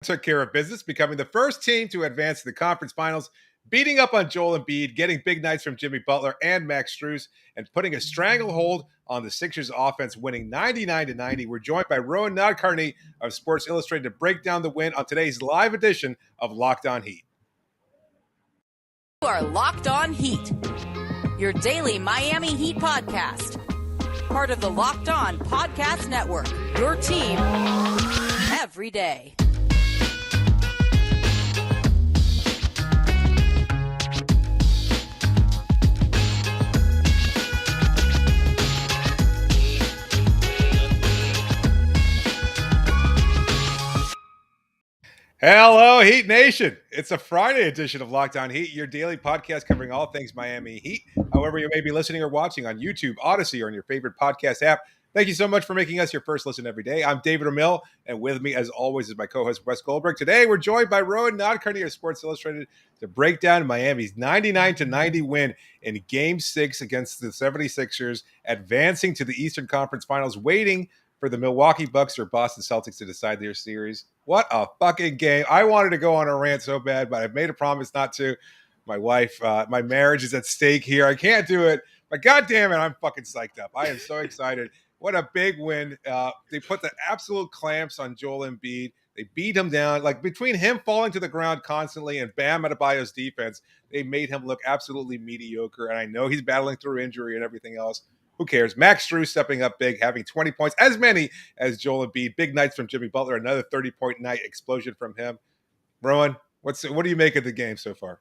took care of business, becoming the first team to advance to the conference finals, beating up on Joel Embiid, getting big nights from Jimmy Butler and Max Strus, and putting a stranglehold on the Sixers offense, winning 99-90. We're joined by Rohan Nadkarni of Sports Illustrated to break down the win on today's live edition of Locked On Heat. You are Locked On Heat, your daily Miami Heat podcast. Part of the Locked On Podcast Network, your team every day. Hello, Heat Nation. It's a Friday edition of Locked On Heat, your daily podcast covering all things Miami Heat. However, you may be listening or watching on YouTube, Odyssey, or on your favorite podcast app. Thank you so much for making us your first listen every day. I'm David Ramil, and with me, as always, is my co-host, Wes Goldberg. Today, we're joined by Rohan Nadkarni of Sports Illustrated to break down Miami's 99-90 win in Game 6 against the 76ers, advancing to the Eastern Conference Finals, waiting for the Milwaukee Bucks or Boston Celtics to decide their series. What a fucking game. I wanted to go on a rant so bad, but I've made a promise not to. My wife, my marriage is at stake here. I can't do it, but goddamn it, I'm fucking psyched up. I am so excited. What a big win. They put the absolute clamps on Joel Embiid. They beat him down. Like, between him falling to the ground constantly and Bam Adebayo's defense, they made him look absolutely mediocre. And I know he's battling through injury and everything else. Who cares? Max Strus stepping up big, having 20 points, as many as Joel Embiid. Big nights from Jimmy Butler, another 30-point night explosion from him. Rohan, what do you make of the game so far?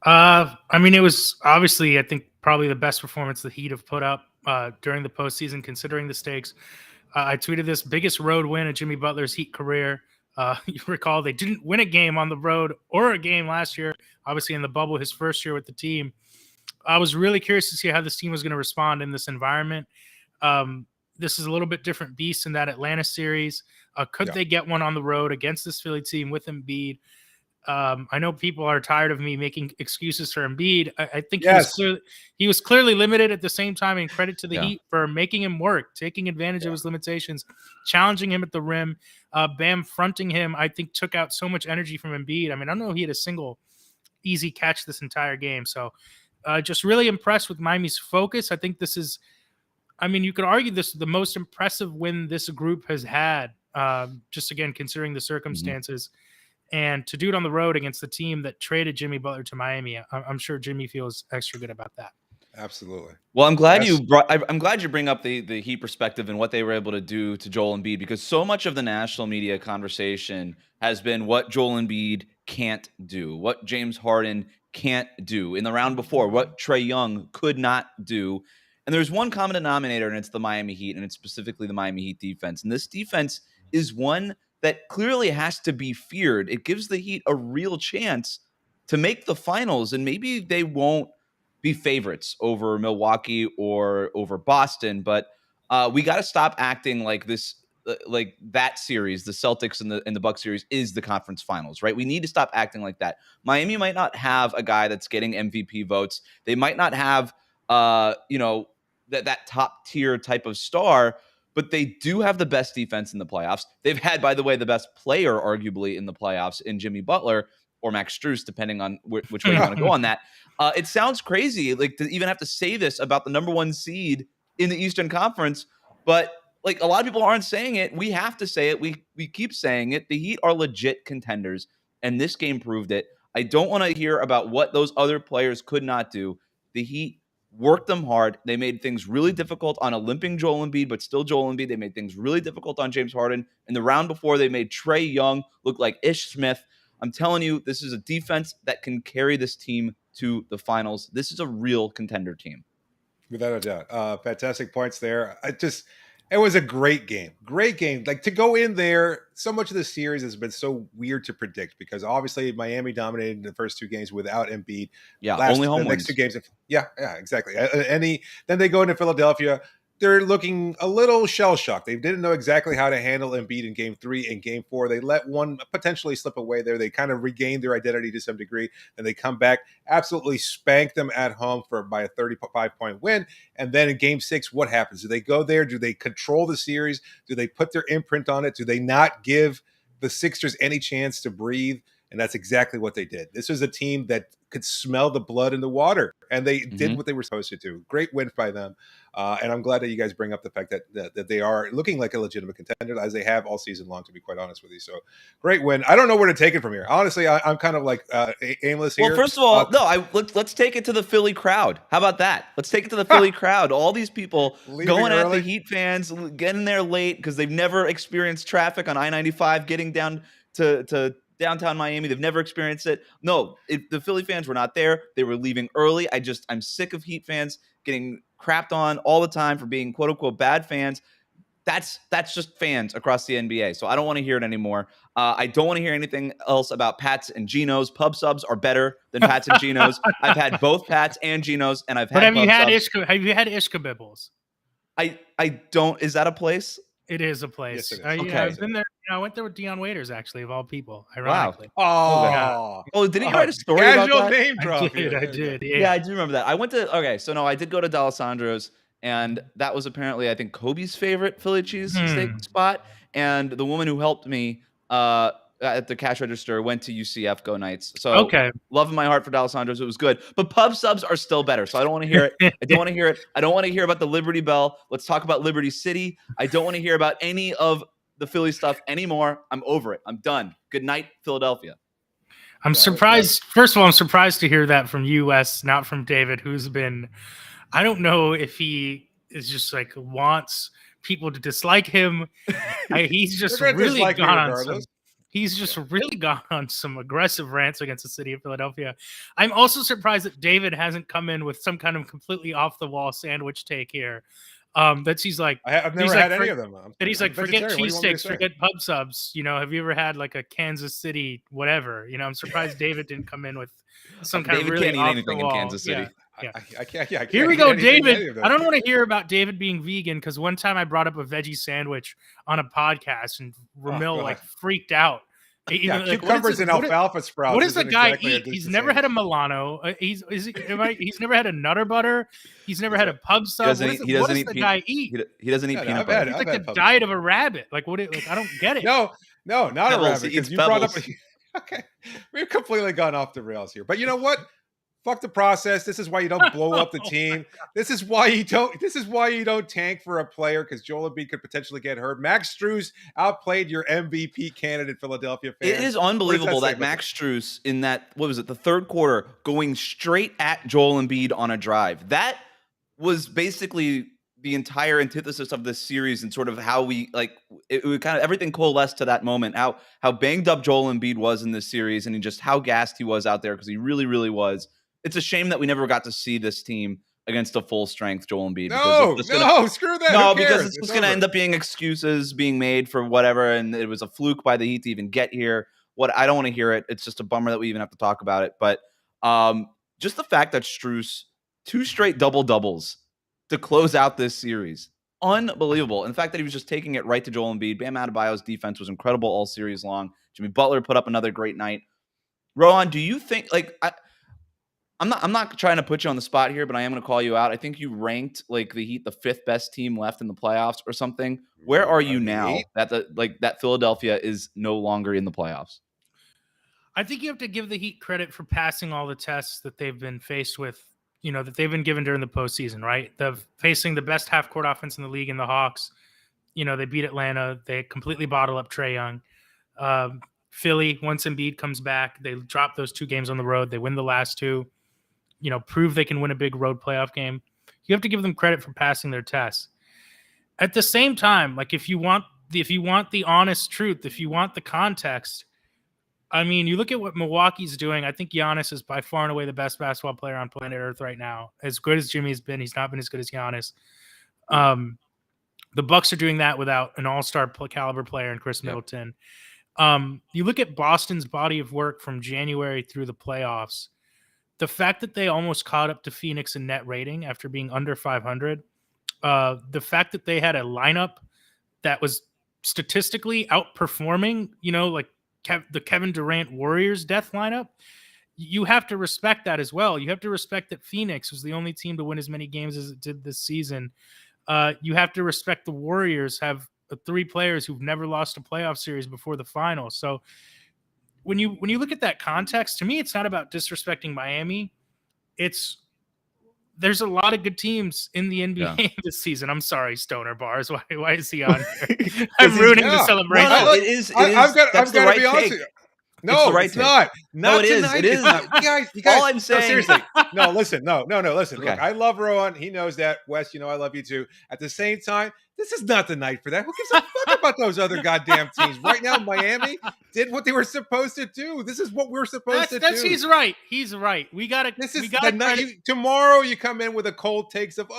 It was obviously, I think, probably the best performance the Heat have put up during the postseason, considering the stakes. I tweeted this: biggest road win of Jimmy Butler's Heat career. You recall they didn't win a game on the road or a game last year, obviously in the bubble, his first year with the team. I was really curious to see how this team was going to respond in this environment. This is a little bit different beast in that Atlanta series. Could they get one on the road against this Philly team with Embiid? I know people are tired of me making excuses for Embiid. I think he was clearly limited at the same time, and credit to the Heat for making him work, taking advantage of his limitations, challenging him at the rim. Bam fronting him, I think, took out so much energy from Embiid. I don't know if he had a single easy catch this entire game. So just really impressed with Miami's focus. I think this is, you could argue this is the most impressive win this group has had, just again, considering the circumstances. Mm-hmm. And to do it on the road against the team that traded Jimmy Butler to Miami, I'm sure Jimmy feels extra good about that. Absolutely. Well, I'm glad you bring up the Heat perspective and what they were able to do to Joel Embiid, because so much of the national media conversation has been what Joel Embiid can't do, what James Harden can't do in the round before, what Trae Young could not do. And there's one common denominator, and it's the Miami Heat, and it's specifically the Miami Heat defense. And this defense is one that clearly has to be feared. It gives the Heat a real chance to make the finals, and maybe they won't be favorites over Milwaukee or over Boston, but we got to stop acting like this, like that series, the Celtics and the Bucks series, is the conference finals, right? We need to stop acting like that. Miami might not have a guy that's getting MVP votes. They might not have, that top tier type of star, but they do have the best defense in the playoffs. They've had, by the way, the best player, arguably, in the playoffs in Jimmy Butler or Max Strus, depending on which way you want to go on that. It sounds crazy, like, to even have to say this about the number one seed in the Eastern Conference, but like, a lot of people aren't saying it. We have to say it. We keep saying it. The Heat are legit contenders, and this game proved it. I don't want to hear about what those other players could not do. The Heat worked them hard. They made things really difficult on a limping Joel Embiid, but still Joel Embiid. They made things really difficult on James Harden. In the round before, they made Trae Young look like Ish Smith. I'm telling you, this is a defense that can carry this team to the finals. This is a real contender team. Without a doubt. Fantastic points there. It was a great game. Great game. Like, to go in there, so much of the series has been so weird to predict, because obviously Miami dominated the first two games without Embiid. Yeah, only home wins. Next two games. Yeah, exactly. Then they go into Philadelphia. They're looking a little shell-shocked. They didn't know exactly how to handle Embiid in Game 3 and Game 4. They let one potentially slip away there. They kind of regained their identity to some degree, and they come back, absolutely spank them at home by a 35-point win. And then in Game 6, what happens? Do they go there? Do they control the series? Do they put their imprint on it? Do they not give the Sixers any chance to breathe, and that's exactly what they did. This was a team that could smell the blood in the water, and they did what they were supposed to do. Great win by them, and I'm glad that you guys bring up the fact that they are looking like a legitimate contender, as they have all season long, to be quite honest with you. So great win. I don't know where to take it from here. Honestly, I'm kind of like aimless here. Well, first of all, let's take it to the Philly crowd. How about that? Let's take it to the Philly crowd. All these people going at the Heat fans, getting there late because they've never experienced traffic on I-95, getting down to downtown Miami. They've never experienced it. No, the Philly fans were not there. They were leaving early. I'm sick of Heat fans getting crapped on all the time for being quote unquote bad fans. That's just fans across the NBA. So I don't want to hear it anymore. I don't want to hear anything else about Pats and Genos. Pub subs are better than Pats and Genos. I've had both Pats and Genos, and I've had. But have you had subs. Ishka Bibbles? I don't. Is that a place? It is a place. Yes, Okay. I've been there. I went there with Deion Waiters, actually, of all people. Wow. Ironically. Oh, didn't you write a story about that? Name drop. I did. Yeah, I do remember that. I did go to D'Alessandro's, and that was apparently, I think, Kobe's favorite Philly cheesesteak spot. And the woman who helped me at the cash register went to UCF Go Knights. So love in my heart for D'Alessandro's. It was good. But pub subs are still better. So I don't want to hear it. I don't want to hear it. I don't want to hear about the Liberty Bell. Let's talk about Liberty City. I don't want to hear about any of the Philly stuff anymore. I'm over it. I'm done. Good night, Philadelphia. I'm surprised. First of all, I'm surprised to hear that from you, Wes, not from David, who's been, I don't know if he is just like wants people to dislike him. He's just really gone on some aggressive rants against the city of Philadelphia. I'm also surprised that David hasn't come in with some kind of completely off the wall sandwich take here. That he's like, I've never had any of them. That he's like, forget cheesesteaks, forget pub subs. You know, have you ever had like a Kansas City whatever? You know, I'm surprised David didn't come in with some kind of really can't eat anything in Kansas City. Yeah. I can't. Here we go, David. I don't want to hear about David being vegan because one time I brought up a veggie sandwich on a podcast and Ramil freaked out. Cucumbers and alfalfa sprouts. What does the guy eat? He's never had a Milano. He's never had a Nutter Butter. He's never had a pub sub. What does the guy eat? He doesn't eat peanut butter. It's like the diet of a rabbit. Like what? I don't get it. No, not a rabbit. Because you brought up. Okay, we've completely gone off the rails here. But you know what? Fuck the process. This is why you don't blow up the team. This is why you don't tank for a player because Joel Embiid could potentially get hurt. Max Strus outplayed your MVP candidate, Philadelphia fans. It is unbelievable that Max Strus in that, what was it, the third quarter, going straight at Joel Embiid on a drive. That was basically the entire antithesis of this series and sort of how we it kind of everything coalesced to that moment. How banged up Joel Embiid was in this series and just how gassed he was out there because he really, really was. It's a shame that we never got to see this team against a full strength Joel Embiid. Screw that. No, because it's just going to end up being excuses being made for whatever, and it was a fluke by the Heat to even get here. I don't want to hear it. It's just a bummer that we even have to talk about it. But just the fact that Strus 2 straight double-doubles to close out this series, unbelievable. And the fact that he was just taking it right to Joel Embiid. Bam Adebayo's defense was incredible all series long. Jimmy Butler put up another great night. Rohan, do you think I'm not trying to put you on the spot here, but I am going to call you out. I think you ranked the Heat the 5th best team left in the playoffs or something. Where are you now that Philadelphia is no longer in the playoffs? I think you have to give the Heat credit for passing all the tests that they've been faced with, that they've been given during the postseason, right? Facing the best half-court offense in the league in the Hawks. They beat Atlanta. They completely bottle up Trae Young. Philly, once Embiid comes back, they drop those 2 games on the road. They win the last 2. Prove they can win a big road playoff game. You have to give them credit for passing their tests. At the same time, if you want the honest truth, if you want the context, you look at what Milwaukee's doing. I think Giannis is by far and away the best basketball player on planet Earth right now. As good as Jimmy's been, he's not been as good as Giannis. The Bucks are doing that without an all-star caliber player in Chris Middleton. You look at Boston's body of work from January through the playoffs. The fact that they almost caught up to Phoenix in net rating after being under 500, the fact that they had a lineup that was statistically outperforming, the Kevin Durant Warriors death lineup, you have to respect that as well. You have to respect that Phoenix was the only team to win as many games as it did this season. You have to respect the Warriors have three players who've never lost a playoff series before the finals. So when you look at that context, to me, it's not about disrespecting Miami. There's a lot of good teams in the NBA this season. I'm sorry, Stoner Bars. Why is he on here? I'm ruining the celebration. No, it is. I've got to be honest with you. No, it's not. No, it is. Tonight. It is. You guys, all I'm saying. No, seriously. No, listen. No. Listen. Okay. Look, I love Rohan. He knows that. Wes, you know I love you too. At the same time, this is not the night for that. Who gives a fuck about those other goddamn teams? Right now, Miami did what they were supposed to do. This is what we're supposed to do. He's right. He's right. This is the night. Tomorrow you come in with a cold takes of,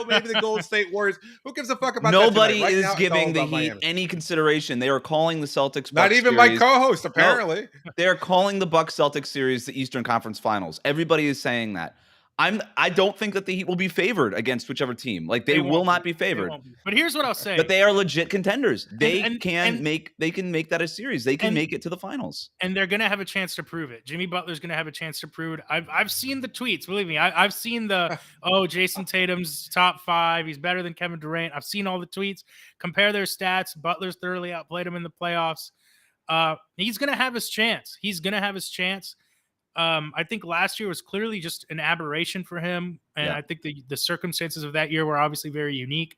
maybe the Golden State Warriors. Who gives a fuck about Nobody that? Nobody is giving the Heat any consideration. They are calling the Celtics. Not even my co-host, apparently. No, they are calling the Bucks Celtics series the Eastern Conference Finals. Everybody is saying that. I don't think that the Heat will be favored against whichever team. Like they will not be favored. But here's what I'll say. But they are legit contenders. They can make that a series. They can make it to the finals. And they're gonna have a chance to prove it. Jimmy Butler's gonna have a chance to prove it. I've seen the tweets, believe me. I've seen the Jason Tatum's top 5. He's better than Kevin Durant. I've seen all the tweets. Compare their stats. Butler's thoroughly outplayed him in the playoffs. He's gonna have his chance. I think last year was clearly just an aberration for him. And I think the circumstances of that year were obviously very unique.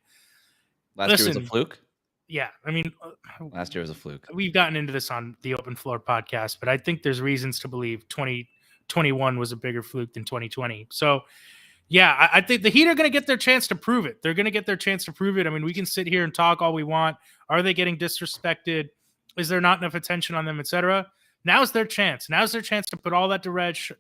Last year was a fluke? Yeah. I mean, last year was a fluke. We've gotten into this on the Open Floor podcast, but I think there's reasons to believe 2021 was a bigger fluke than 2020. So, yeah, I think the Heat are going to get their chance to prove it. They're going to get their chance to prove it. I mean, we can sit here and talk all we want. Are they getting disrespected? Is there not enough attention on them, etc.? Now's their chance. Now's their chance to put all that to rest.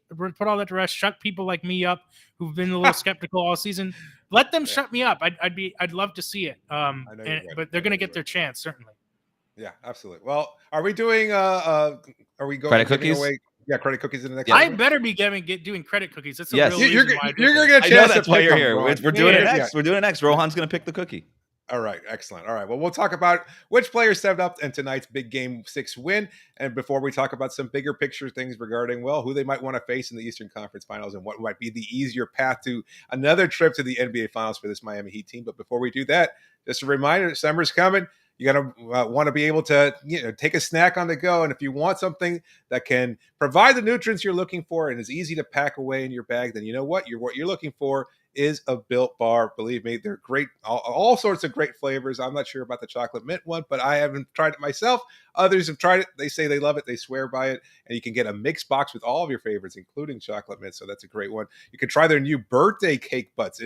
Shut people like me up who've been a little skeptical all season. Let them shut me up. I'd love to see it. But they're going to get their chance certainly. Yeah, absolutely. Well, are we doing? Are we going credit cookies? Away? Yeah, credit cookies in the next. I better be doing credit cookies. That's real you're going to get a chance. That's why you're here. We're doing it next. We're doing it next. Rohan's going to pick the cookie. All right, excellent. All right, well, we'll talk about which players stepped up in tonight's big Game 6 win. And before we talk about some bigger picture things regarding, who they might want to face in the Eastern Conference Finals and what might be the easier path to another trip to the NBA Finals for this Miami Heat team. But before we do that, just a reminder, summer's coming. You got to want to be able to take a snack on the go. And if you want something that can provide the nutrients you're looking for and is easy to pack away in your bag, then you know what you're looking for is a Built Bar. Believe me, they're great. All sorts of great flavors. I'm not sure about the chocolate mint one, but I haven't tried it myself. Others have tried it. They say they love it. They swear by it. And you can get a mixed box with all of your favorites, including chocolate mint. So that's a great one. You can try their new birthday cake butts.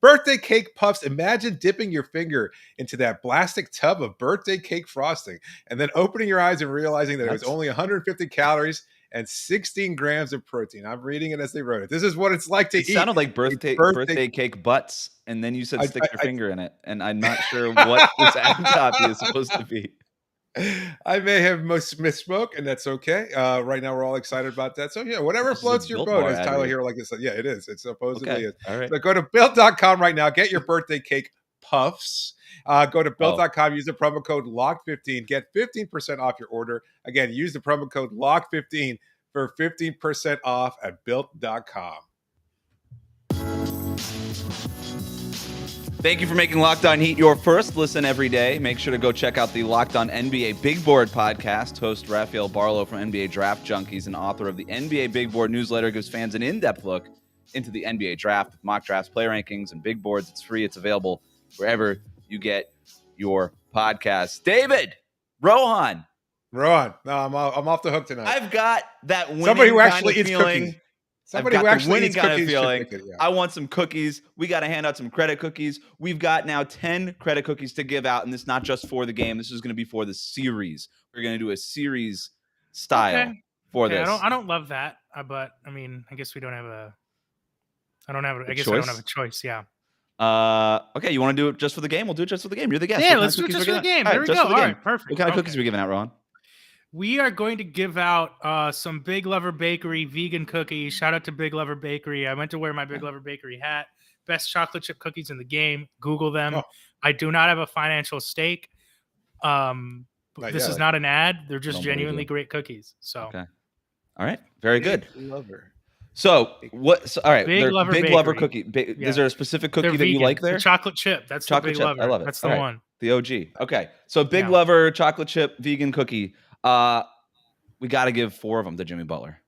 Birthday cake puffs. Imagine dipping your finger into that plastic tub of birthday cake frosting and then opening your eyes and realizing that it was only 150 calories and 16 grams of protein. I'm reading it as they wrote it. This is what it's like to eat. It sounded like birthday cake butts, and then you said stick your finger in it, and I'm not sure what this ad copy is supposed to be. I may have misspoke, and that's okay. Right now, we're all excited about that. So, whatever floats your boat, as Tyler here like this. Yeah, it is. It supposedly is. All right. So go to Built.com right now. Get your birthday cake puffs. Go to Built.com. Use the promo code LOCK15. Get 15% off your order. Again, use the promo code LOCK15 for 15% off at Built.com. Thank you for making Locked On Heat your first listen every day. Make sure to go check out the Locked On NBA Big Board podcast. Host Rafael Barlow from NBA Draft Junkies and author of the NBA Big Board newsletter gives fans an in-depth look into the NBA draft with mock drafts, player rankings, and big boards. It's free. It's available wherever you get your podcasts. David, Rohan. No, I'm off the hook tonight. I've got that winning somebody who actually kind of eats feeling. Cookies. Somebody who actually eats kind cookies. Of feeling. I want some cookies. We got to hand out some credit cookies. We've got now 10 credit cookies to give out, and this is not just for the game. This is going to be for the series. We're going to do a series style for this. I don't love that, but I mean, I guess we don't have a. I don't have a choice. Yeah. Okay, you want to do it just for the game? We'll do it just for the game. You're the guest. Yeah, let's do it just for the game. There we go. All right, perfect. What kind of cookies are we giving out, Ron? We are going to give out some Big Lover Bakery vegan cookies. Shout out to Big Lover Bakery. I went to wear my Big Lover Bakery hat. Best chocolate chip cookies in the game. Google them. I do not have a financial stake. This is not an ad. They're just genuinely great cookies. So, okay. All right. Very good. Lover. So what? So, all right, Big they're Lover Big Lover Bakery. cookie. Yeah. Is there a specific cookie They're that you vegan. like there? The chocolate chip. That's Chocolate the Big chip. Lover. I love it. That's the All right. one. The OG. Okay. So Big Yeah. Lover chocolate chip vegan cookie. We got to give 4 of them to Jimmy Butler.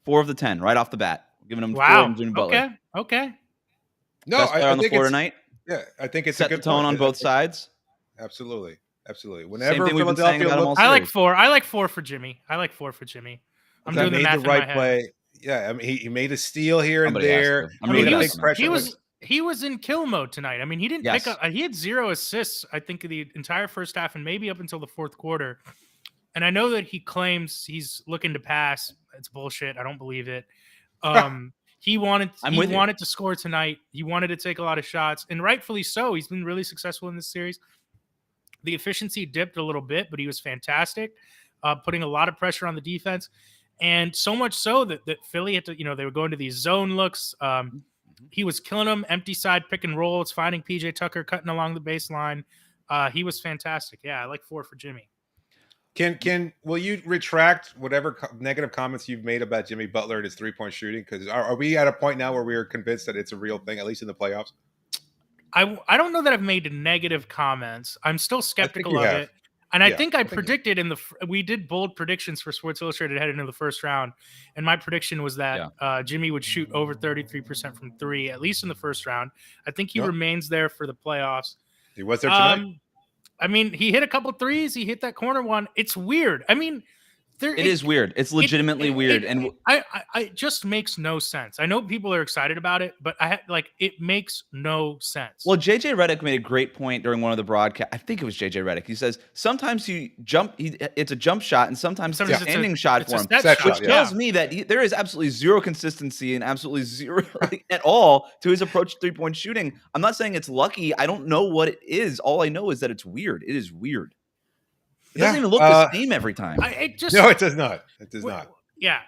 4 of the 10 right off the bat. Giving him 4 of them to Jimmy Butler. Okay. No, Best player I on the think floor it's tonight. yeah. I think it's Set a good the tone point. on both sides. Absolutely. Same Whenever thing we've been saying Philadelphia about him all looks, I like series. 4. I like 4 for Jimmy. I'm he doing the made math the in my right head. play. Yeah, I mean, he made a steal here Somebody and has there. to. I'm really he big was on him. he was in kill mode tonight. I mean, he didn't Yes. pick up. He had 0 assists. I think the entire first half and maybe up until the fourth quarter. And I know that he claims he's looking to pass. It's bullshit. I don't believe it. He wanted to score tonight. He wanted to take a lot of shots, and rightfully so. He's been really successful in this series. The efficiency dipped a little bit, but he was fantastic, putting a lot of pressure on the defense, and so much so that Philly had to, they were going to these zone looks. He was killing them, empty side pick and rolls, finding PJ Tucker cutting along the baseline. He was fantastic. Yeah, I like 4 for Jimmy. Will you retract whatever negative comments you've made about Jimmy Butler and his 3-point shooting? Because are we at a point now where we are convinced that it's a real thing, at least in the playoffs? I don't know that I've made negative comments. I'm still skeptical of it. And I think I predicted we did bold predictions for Sports Illustrated heading into the first round. And my prediction was that Jimmy would shoot over 33% from 3, at least in the first round. I think he remains there for the playoffs. He was there tonight. I mean, he hit a couple threes. He hit that corner one. It's weird. I mean, it is weird. It's legitimately weird. And it just makes no sense. I know people are excited about it, but it makes no sense. Well, JJ Redick made a great point during one of the broadcasts. I think it was JJ Redick. He says sometimes it's a jump shot, and sometimes it's a standing shot for him, which tells me that there is absolutely zero consistency and absolutely zero at all to his approach to 3-point shooting. I'm not saying it's lucky. I don't know what it is. All I know is that it's weird. It is weird. It doesn't even look the same every time. No, it does not. It does not. Yeah,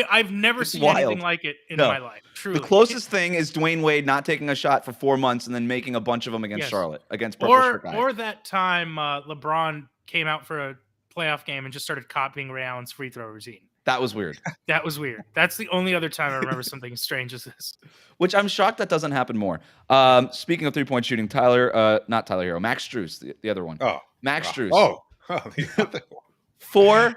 I've never seen anything like it in my life. Truly. The closest thing is Dwayne Wade not taking a shot for 4 months and then making a bunch of them against Charlotte, against Purple Shirt Guy. Or that time LeBron came out for a playoff game and just started copying Ray Allen's free throw routine. That was weird. That's the only other time I remember something as strange as this. Which I'm shocked that doesn't happen more. Speaking of 3-point shooting, not Tyler Hero, Max Strus, the other one. Oh, Max Strus. Oh, 4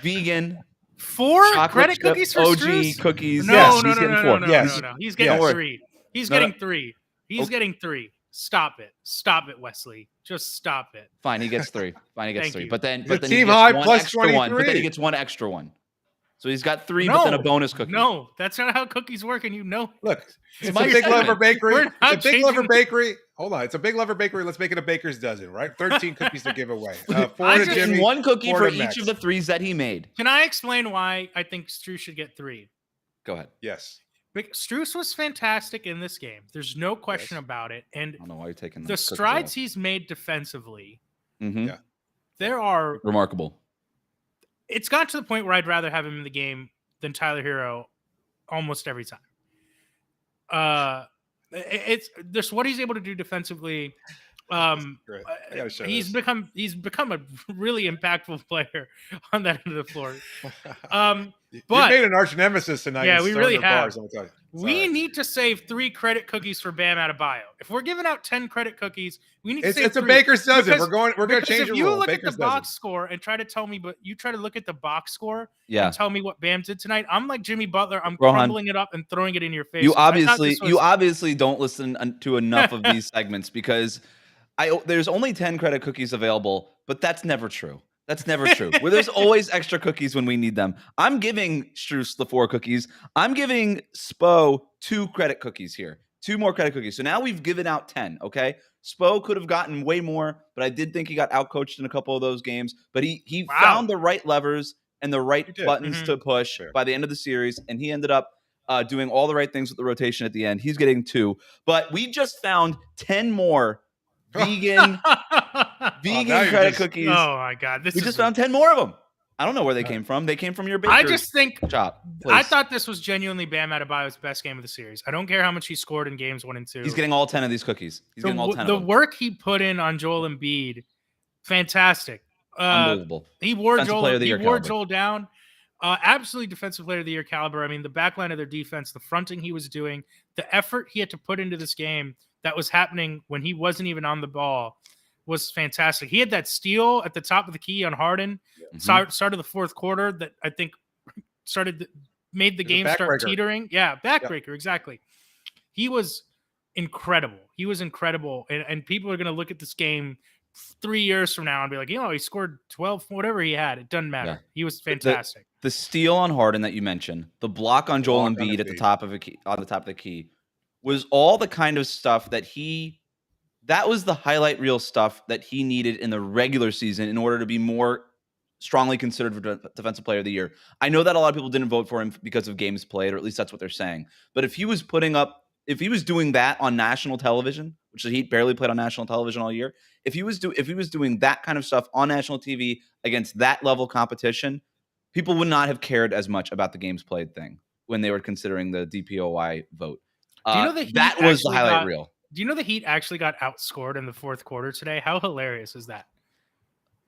vegan. 4 credit cookies for OG Strus? No, yes, no. He's getting 3. He's getting 3. He's getting 3. Stop it, Wesley. Just stop it. Fine, he gets 3. But then team he gets high one plus extra one. But 23. then he gets 1 extra one. So he's got 3, but then a bonus cookie. No, that's not how cookies work, and Look, it's my a Big segment. Lover Bakery. It's a Big Lover changing- Bakery. Hold on, it's a Big Lover Bakery. Let's make it a baker's dozen, right? 13 cookies to give away. 4 to Jimmy, 1 cookie 4 for to each Max. of the 3s that he made. Can I explain why I think Strus should get 3? Go ahead. Yes. Strus was fantastic in this game. There's no question about it. And I don't know why you're taking the strides he's made defensively, Yeah. there are Remarkable. It's got to the point where I'd rather have him in the game than Tyler Hero almost every time. It's there's what he's able to do defensively. Great. I gotta show He's this. become a really impactful player on that end of the floor. You But made an arch nemesis tonight. Yeah, in we starter really have. bars, I'm telling you. We need to save 3 credit cookies for Bam Adebayo. If we're giving out 10 credit cookies, we need to save It's a 3. baker's dozen. Because- We're going to change if the you rule. look at Baker's the box dozen. score and try to tell me, but you try to look at the box score Yeah. and tell me what Bam did tonight, I'm like Jimmy Butler. I'm Rohan, crumbling it up and throwing it in your face. You I thought obviously this was- don't listen to enough of these segments because there's only 10 credit cookies available, but that's never true. That's never true. Where there's always extra cookies when we need them. I'm giving Strus the 4 cookies. I'm giving Spo 2 credit cookies here. 2 more credit cookies. So now we've given out 10, okay? Spo could have gotten way more, but I did think he got outcoached in a couple of those games. But he found the right levers and the right buttons to push by the end of the series, and he ended up doing all the right things with the rotation at the end. He's getting 2. But we just found 10 more vegan credit cookies. Oh my God! We just found 10 more of them. I don't know where they came from. They came from your baker's I just think shop. I thought this was genuinely Bam Adebayo's best game of the series. I don't care how much he scored in games 1 and 2. He's getting all 10 of these cookies. He's getting all 10 the of them. work he put in on Joel Embiid, fantastic. Unbelievable. He wore Defensive Player of the Year caliber. Joel down. Absolutely defensive player of the year caliber. I mean, the backline of their defense, the fronting he was doing, the effort he had to put into this game that was happening when he wasn't even on the ball was fantastic. He had that steal at the top of the key on Harden, start of the fourth quarter that I think made the game start teetering. Yeah, backbreaker, exactly. He was incredible. And people are going to look at this game 3 years from now and be like, he scored 12, whatever he had. It doesn't matter. Yeah. He was fantastic. The steal on Harden that you mentioned, the block on Joel Embiid at the top of the key was all the kind of stuff that was the highlight reel stuff that he needed in the regular season in order to be more strongly considered for defensive player of the year. I know that a lot of people didn't vote for him because of games played, or at least that's what they're saying. But if he was doing that on national television, which he barely played on national television all year, if he was doing that kind of stuff on national TV against that level competition, people would not have cared as much about the games played thing when they were considering the DPOY vote. Do you know that was the highlight reel? Do you know the Heat actually got outscored in the fourth quarter today? How hilarious is that?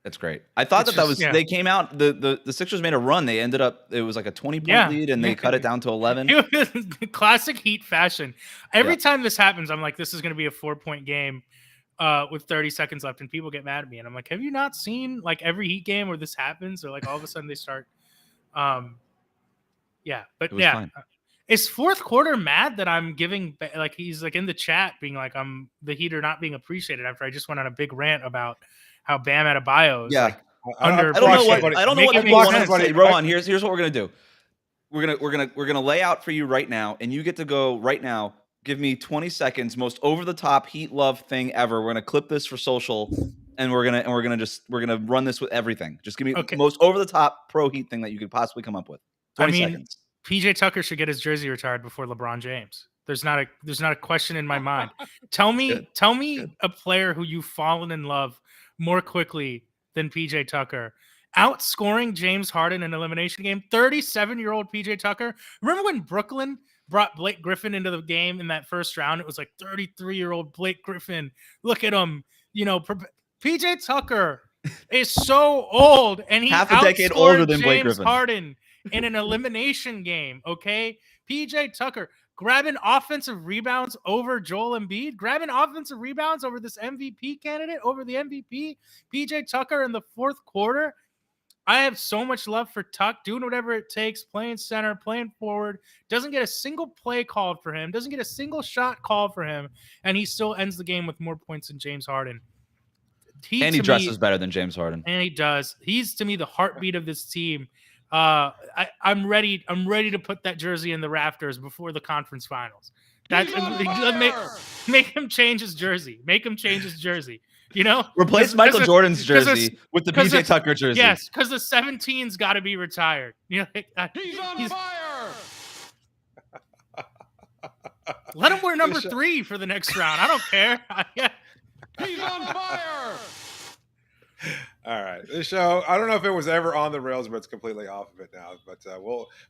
That's great. I thought that was they came out. The Sixers made a run. They ended up it was like a 20-point lead, and they cut it down to 11. Classic Heat fashion. Every time this happens, I'm like, this is going to be a 4-point game with 30 seconds left, and people get mad at me, and I'm like, have you not seen like every Heat game where this happens, or like all of a sudden they start? Fine. Is fourth quarter mad that I'm giving like he's like in the chat being like I'm the Heat are not being appreciated after I just went on a big rant about how Bam Adebayo is like I don't know what people want to say. Rohan, here's what we're gonna do. We're gonna lay out for you right now, and you get to go right now. Give me 20 seconds, most over the top Heat love thing ever. We're gonna clip this for social, and we're gonna run this with everything. Just give me the most over the top pro Heat thing that you could possibly come up with. 20 seconds. PJ Tucker should get his jersey retired before LeBron James. There's not a question in my mind. Tell me a player who you've fallen in love more quickly than PJ Tucker. Outscoring James Harden in an elimination game, 37-year-old PJ Tucker. Remember when Brooklyn brought Blake Griffin into the game in that first round? It was like 33-year-old Blake Griffin. Look at him. PJ Tucker is so old, and he half a decade older than Blake James Griffin. Harden in an elimination game, okay? PJ Tucker grabbing offensive rebounds over Joel Embiid, grabbing offensive rebounds over this MVP candidate, over the MVP, PJ Tucker in the fourth quarter. I have so much love for Tuck, doing whatever it takes, playing center, playing forward, doesn't get a single play called for him, doesn't get a single shot called for him, and he still ends the game with more points than James Harden. He dresses better than James Harden. And he does. He's, to me, the heartbeat of this team. I'm ready to put that jersey in the rafters before the conference finals. Make him change his jersey. Replace Michael Jordan's jersey with the PJ Tucker jersey. Yes, because the 17's got to be retired. He's on fire. Let him wear number 3 for the next round. I don't care. He's on fire. All right, this show, I don't know if it was ever on the rails, but it's completely off of it now. But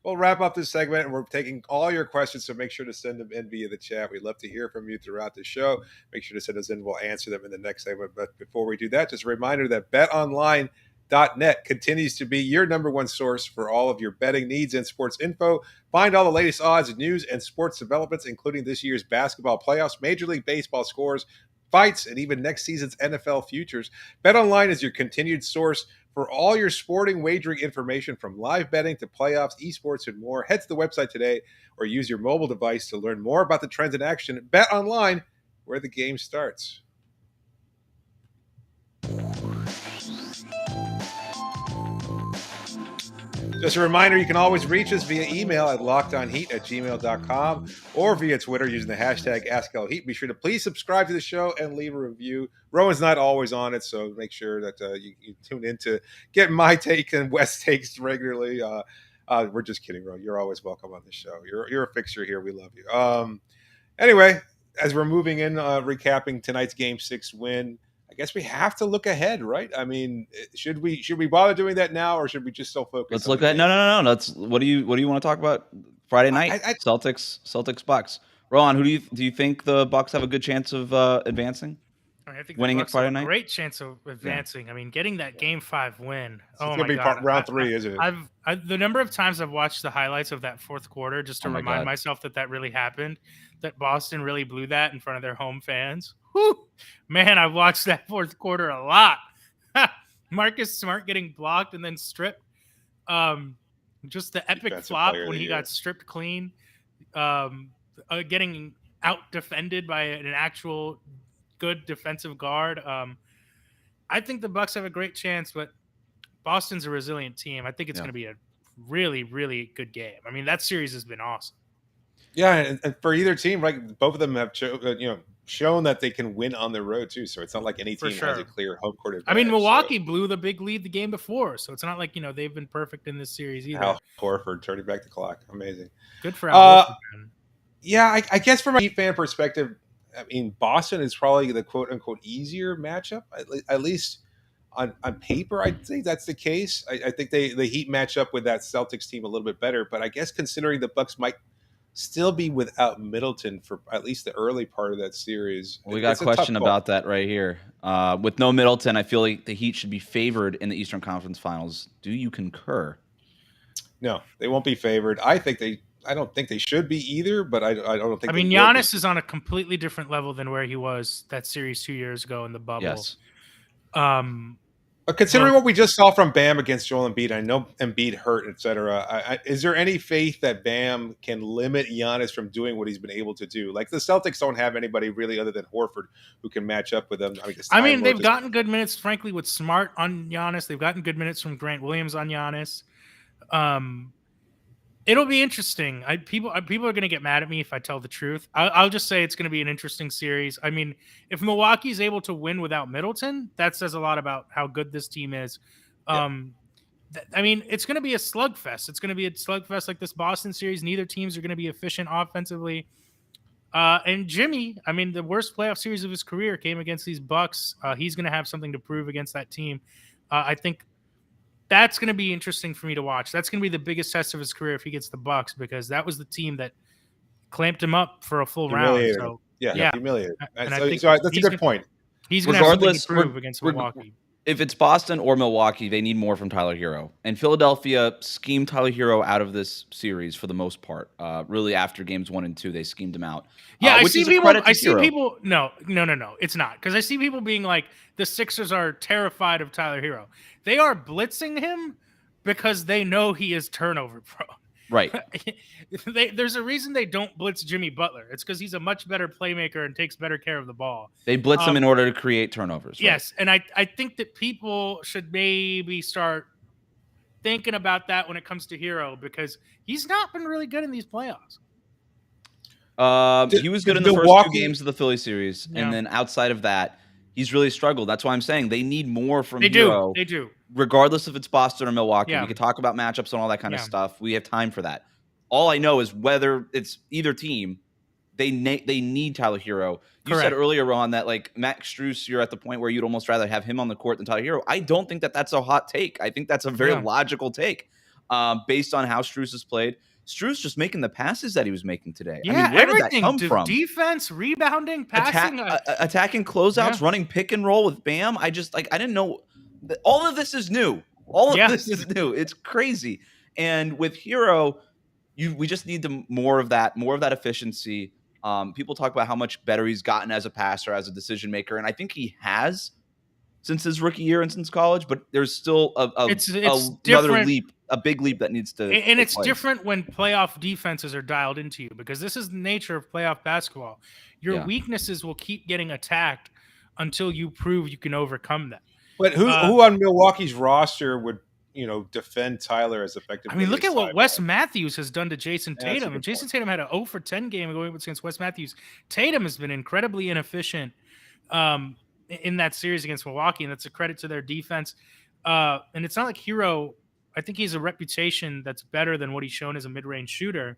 we'll wrap up this segment, and we're taking all your questions, so make sure to send them in via the chat. We'd love to hear from you throughout the show. Make sure to send us in. We'll answer them in the next segment. But before we do that, just a reminder that BetOnline.net continues to be your number one source for all of your betting needs and sports info. Find all the latest odds, news, and sports developments, including this year's basketball playoffs, Major League Baseball scores, fights, and even next season's NFL futures. BetOnline is your continued source for all your sporting wagering information, from live betting to playoffs, esports, and more. Head to the website today or use your mobile device to learn more about the trends in action. BetOnline, where the game starts. Just a reminder, you can always reach us via email at lockedonheat@gmail.com or via Twitter using the hashtag AskLHeat. Be sure to please subscribe to the show and leave a review. Rowan's not always on it, so make sure that you tune in to get my take and Wes takes regularly. We're just kidding, Rowan. You're always welcome on the show. You're a fixture here. We love you. Anyway, as we're moving in, recapping tonight's Game 6 win, I guess we have to look ahead, right? I mean, should we bother doing that now, or should we just still focus? Let's look at no. What do you want to talk about? Friday night, Celtics Bucks. Rohan, who do you think the Bucks have a good chance of advancing? I think winning the it Bucks Friday have a night? great chance of advancing. I mean, getting that Game 5 win. So Oh it's my gonna be God! round 3, isn't it? The number of times I've watched the highlights of that fourth quarter just to Oh my remind God. myself that really happened, that Boston really blew that in front of their home fans. Whew! Man, I've watched that fourth quarter a lot. Marcus Smart getting blocked and then stripped. Just the epic Defensive flop player of when the he year. got stripped clean. Getting out defended by an actual good defensive guard. I think the Bucks have a great chance, but Boston's a resilient team. I think it's Yeah. going to be a really, really good game. I mean, that series has been awesome. Yeah, and for either team, right? Both of them have shown that they can win on the road too. So it's not like any For team has a sure. clear home court advantage. I mean, Milwaukee blew the big lead the game before, so it's not like they've been perfect in this series either. Al Horford turning back the clock, amazing. Good for Al Horford. Yeah, I guess from a Heat fan perspective, I mean, Boston is probably the quote unquote easier matchup, at least on paper. I'd say that's the case. I think the Heat match up with that Celtics team a little bit better, but I guess considering the Bucks might still be without Middleton for at least the early part of that series. We got a question about that right here. With no Middleton, I feel like the Heat should be favored in the Eastern Conference Finals. Do you concur? No, they won't be favored. I don't think they should be either, but I don't think. I mean, Giannis is on a completely different level than where he was that series 2 years ago in the bubble. Yes. But considering what we just saw from Bam against Joel Embiid, I know Embiid hurt, etc. Is there any faith that Bam can limit Giannis from doing what he's been able to do? Like the Celtics don't have anybody really other than Horford who can match up with them. I mean, they've gotten good minutes, frankly, with Smart on Giannis. They've gotten good minutes from Grant Williams on Giannis. It'll be interesting. People are going to get mad at me if I tell the truth. I'll just say it's going to be an interesting series. I mean, if Milwaukee's able to win without Middleton, that says a lot about how good this team is. I mean, it's going to be a slugfest. It's going to be a slugfest like this Boston series. Neither teams are going to be efficient offensively. And Jimmy, I mean, the worst playoff series of his career came against these Bucks. He's going to have something to prove against that team. I think that's going to be interesting for me to watch. That's going to be the biggest test of his career if he gets the Bucks, because that was the team that clamped him up for a full round. So humiliated. And so, I think so that's a good point. He's going to have something to prove against Milwaukee. If it's Boston or Milwaukee, they need more from Tyler Hero. And Philadelphia schemed Tyler Hero out of this series for the most part. Really, after games 1 and 2, they schemed him out. Yeah, I see people. No, it's not, because I see people being like, the Sixers are terrified of Tyler Hero. They are blitzing him because they know he is turnover prone. Right. There's a reason they don't blitz Jimmy Butler. It's because he's a much better playmaker and takes better care of the ball. They blitz him in order to create turnovers. Right? Yes, and I think that people should maybe start thinking about that when it comes to Hero, because he's not been really good in these playoffs. He was good in the first 2 games of the Philly series, and then outside of that, he's really struggled. That's why I'm saying they need more from Hero. They do. Regardless if it's Boston or Milwaukee. Yeah. We could talk about matchups and all that kind of stuff. We have time for that. All I know is whether it's either team, they need Tyler Hero. You said earlier, Rohan, that like Max Strus, you're at the point where you'd almost rather have him on the court than Tyler Hero. I don't think that that's a hot take. I think that's a very logical take based on how Strus has played. Strus just making the passes that he was making today. Yeah, I mean, where everything. did that come from? Defense, rebounding, passing. Attacking closeouts, running pick and roll with Bam. I didn't know. All of this is new. All of this is new. It's crazy. And with Hero, we just need more of that efficiency. People talk about how much better he's gotten as a passer, as a decision maker, and I think he has since his rookie year and since college. But there's still another leap, a big leap that needs to. And it's different when playoff defenses are dialed into you, because this is the nature of playoff basketball. Your weaknesses will keep getting attacked until you prove you can overcome them. But who on Milwaukee's roster would defend Tyler as effectively? I mean, look at what Wes Matthews has done to Jason Yeah, Tatum. And Jason Tatum had an 0 for 10 game going against Wes Matthews. Tatum has been incredibly inefficient in that series against Milwaukee, and that's a credit to their defense. And it's not like Hero. I think he has a reputation that's better than what he's shown as a mid-range shooter.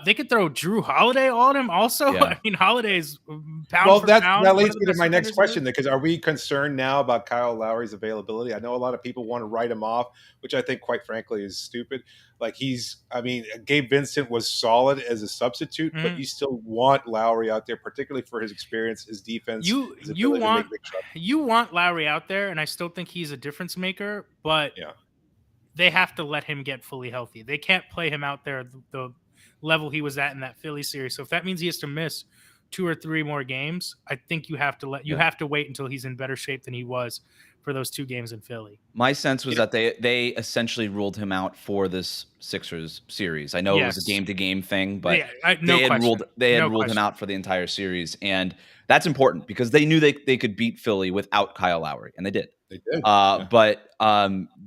They could throw Drew Holiday on him also. Yeah. I mean, Holiday's pound Well, for that pound. leads me to my next question, because are we concerned now about Kyle Lowry's availability? I know a lot of people want to write him off, which I think, quite frankly, is stupid. Like, Gabe Vincent was solid as a substitute, but you still want Lowry out there, particularly for his experience, his defense, his ability to make big shots. You want Lowry out there, and I still think he's a difference maker, but they have to let him get fully healthy. They can't play him out there the level he was at in that Philly series. So if that means he has to miss 2 or 3 more games, I think you have to have to wait until he's in better shape than he was for those 2 games in Philly. My sense was that they essentially ruled him out for this Sixers series. I know it was a game-to-game thing, but they had ruled him out for the entire series, and that's important because they knew they could beat Philly without Kyle Lowry, and they did. They did. But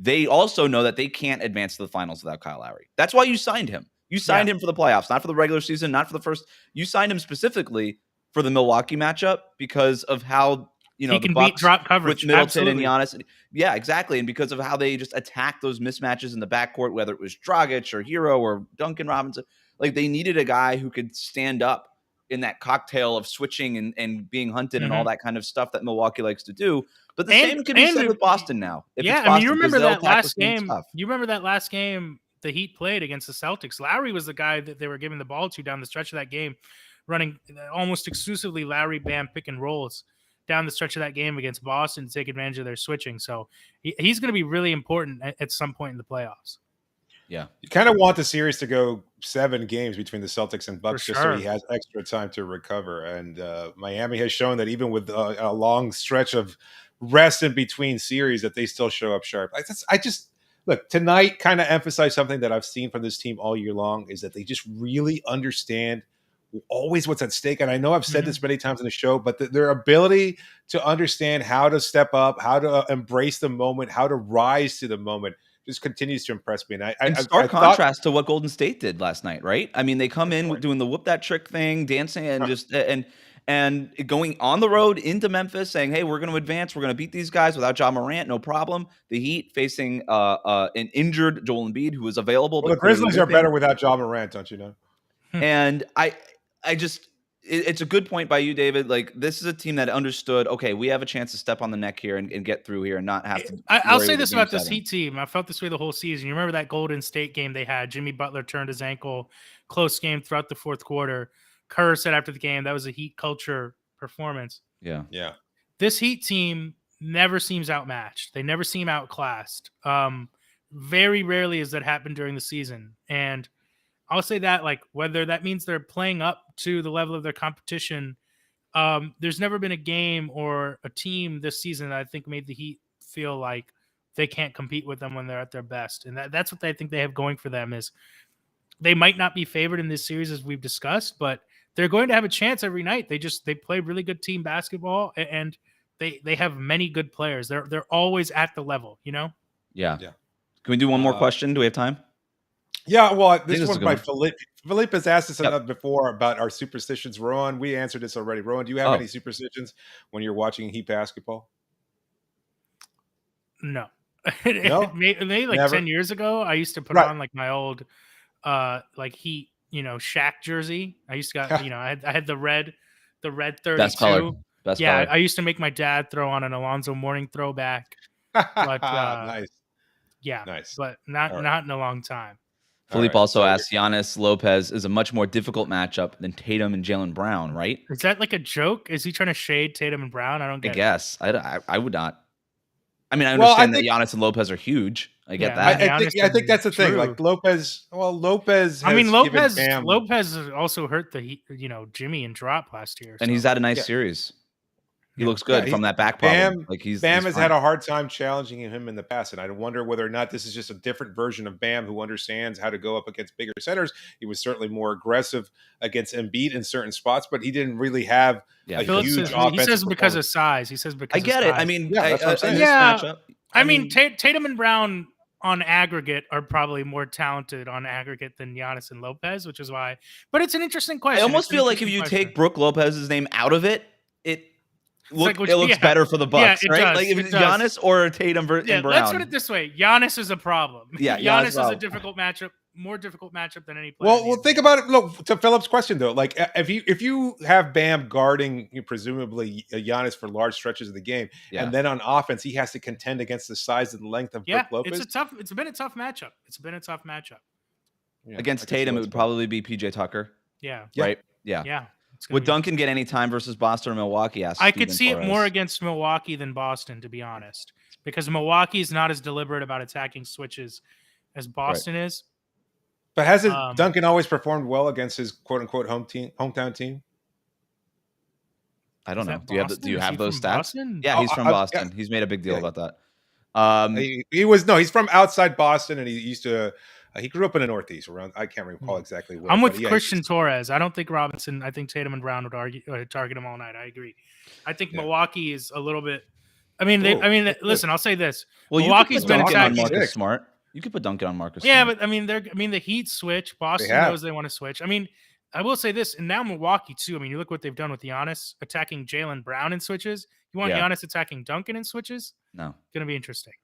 they also know that they can't advance to the finals without Kyle Lowry. That's why you signed him. You signed him for the playoffs, not for the regular season, not for the first. You signed him specifically for the Milwaukee matchup because of how he can the beat Bucks drop coverage with Middleton absolutely. and Giannis. Yeah, exactly, and because of how they just attacked those mismatches in the backcourt, whether it was Dragic or Hero or Duncan Robinson, like they needed a guy who could stand up in that cocktail of switching and being hunted and all that kind of stuff that Milwaukee likes to do. But the same can be said with Boston now. You remember that last game? You remember that last game the Heat played against the Celtics? Lowry was the guy that they were giving the ball to down the stretch of that game, running almost exclusively Lowry Bam pick and rolls down the stretch of that game against Boston to take advantage of their switching. So he's going to be really important at some point in the playoffs. Yeah. You kind of want the series to go 7 games between the Celtics and Bucks just so he has extra time to recover. And Miami has shown that even with a long stretch of rest in between series that they still show up sharp. Look, tonight kind of emphasized something that I've seen from this team all year long, is that they just really understand always what's at stake. And I know I've said this many times in the show, but their ability to understand how to step up, how to embrace the moment, how to rise to the moment just continues to impress me. And in stark contrast to what Golden State did last night, right? I mean, they come in doing the whoop that trick thing, dancing and and going on the road into Memphis saying, hey, we're going to advance. We're going to beat these guys without Ja Morant. No problem. The Heat facing an injured Joel Embiid who was available. Well, the Grizzlies are better without Ja Morant, don't you know? And it's a good point by you, David. Like, this is a team that understood, okay, we have a chance to step on the neck here and get through here and not have to. I'll say this about this Heat team. I felt this way the whole season. You remember that Golden State game they had? Jimmy Butler turned his ankle, close game throughout the 4th quarter. Kerr said after the game that was a Heat culture performance. Yeah. This Heat team never seems outmatched. They never seem outclassed. Very rarely has that happened during the season. And I'll say that, like, whether that means they're playing up to the level of their competition, there's never been a game or a team this season that I think made the Heat feel like they can't compete with them when they're at their best. And that's what I think they have going for them, is they might not be favored in this series as we've discussed, but they're going to have a chance every night. They play really good team basketball, and they have many good players. They're always at the level, you know? Yeah. Can we do one more question? Do we have time? Yeah, well, this one's by Philippe. Philippe has asked us before about our superstitions. Rohan, we answered this already. Rohan, do you have any superstitions when you're watching Heat basketball? No. No? Maybe like Never? 10 years ago, I used to put on like my old like Heat, Shaq jersey. I used to got, I had the red 32. Best color. I used to make my dad throw on an Alonzo Mourning throwback. But Nice. Yeah. Nice. But not in a long time. Philippe also asked, Giannis Lopez is a much more difficult matchup than Tatum and Jaylen Brown, right? Is that like a joke? Is he trying to shade Tatum and Brown? I don't get it. I guess. I would not. I mean, I understand that Giannis and Lopez are huge. I get that. I think that's the thing. Like Lopez. Lopez also hurt the Jimmy and Drop last year, and he's had a nice series. He looks good from that back problem. Bam has had a hard time challenging him in the past, and I wonder whether or not this is just a different version of Bam who understands how to go up against bigger centers. He was certainly more aggressive against Embiid in certain spots, but he didn't really have a huge offensive. He says because of size. He says because I get it. I mean, that's what I'm saying. I mean, Tatum and Brown on aggregate are probably more talented on aggregate than Giannis and Lopez, which is why. But it's an interesting question. I almost feel like if you take Brook Lopez's name out of it, it looks better for the Bucks, right? Does, like if it's Giannis or Tatum and Brown. Let's put it this way: Giannis is a problem. Yeah, Giannis is a difficult matchup. more difficult matchup than any player. Well, think about it. Look, to Philip's question though, like if you have Bam guarding presumably Giannis for large stretches of the game, and then on offense he has to contend against the size and length of Brook Lopez. It's been a tough matchup. Yeah, against Tatum, it would probably be PJ Tucker. Yeah. Right. Yeah. Yeah. Would Duncan get any time versus Boston or Milwaukee? I could see it more against Milwaukee than Boston, to be honest, because Milwaukee is not as deliberate about attacking switches as Boston is. But hasn't Duncan always performed well against his quote unquote hometown team? I don't know. Do you have those stats? Boston? Yeah, he's from Boston. Yeah. He's made a big deal about that. He's from outside Boston, and he used to. He grew up in the Northeast. Around, I can't recall exactly where. I'm with Christian Torres. I don't think Robinson. I think Tatum and Brown would target him all night. I agree. I think Milwaukee is a little bit. Listen. I'll say this. Well, Milwaukee's been attacking. Marcus Smart. You could put Duncan on Marcus. Yeah, Smart. but the Heat switch. Boston knows they want to switch. I will say this, and now Milwaukee too. You look what they've done with Giannis attacking Jaylen Brown in switches. You want Giannis attacking Duncan in switches? No, going to be interesting.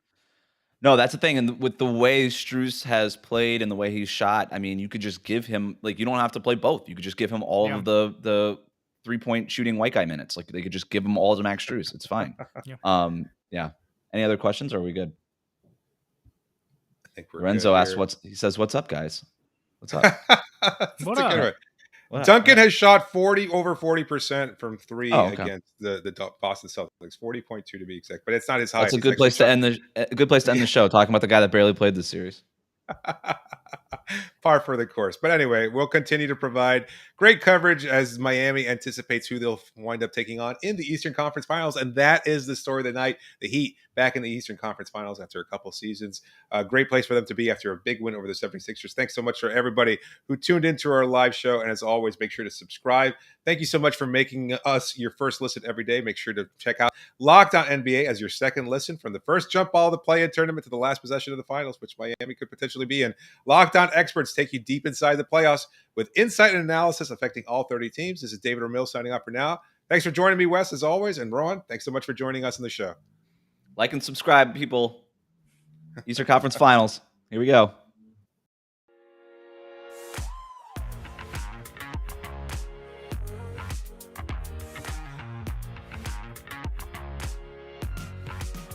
No, that's the thing. And with the way Strus has played and the way he's shot, you could just give him, you don't have to play both. You could just give him all of the 3-point shooting white guy minutes. They could just give him all to Max Strus. It's fine. Yeah. Any other questions? Or are we good? I think we're Lorenzo asks, what's up, guys? What's up? What up? Duncan has shot over 40% from three against the Boston Celtics, 40.2 to be exact. But it's not his highest. That's a good place to end the show, talking about the guy that barely played this series. Par for the course. But anyway, we'll continue to provide great coverage as Miami anticipates who they'll wind up taking on in the Eastern Conference Finals. And that is the story of the night. The Heat back in the Eastern Conference Finals after a couple seasons. A great place for them to be after a big win over the 76ers. Thanks so much for everybody who tuned into our live show. And as always, make sure to subscribe. Thank you so much for making us your first listen every day. Make sure to check out Locked On NBA as your second listen, from the first jump ball of the play-in tournament to the last possession of the finals, which Miami could potentially be in. Locked On experts take you deep inside the playoffs with insight and analysis affecting all 30 teams. This is David Ramil signing off for now. Thanks for joining me, Wes, as always. And Rohan, thanks so much for joining us on the show. Like and subscribe, people. Eastern Conference Finals. Here we go.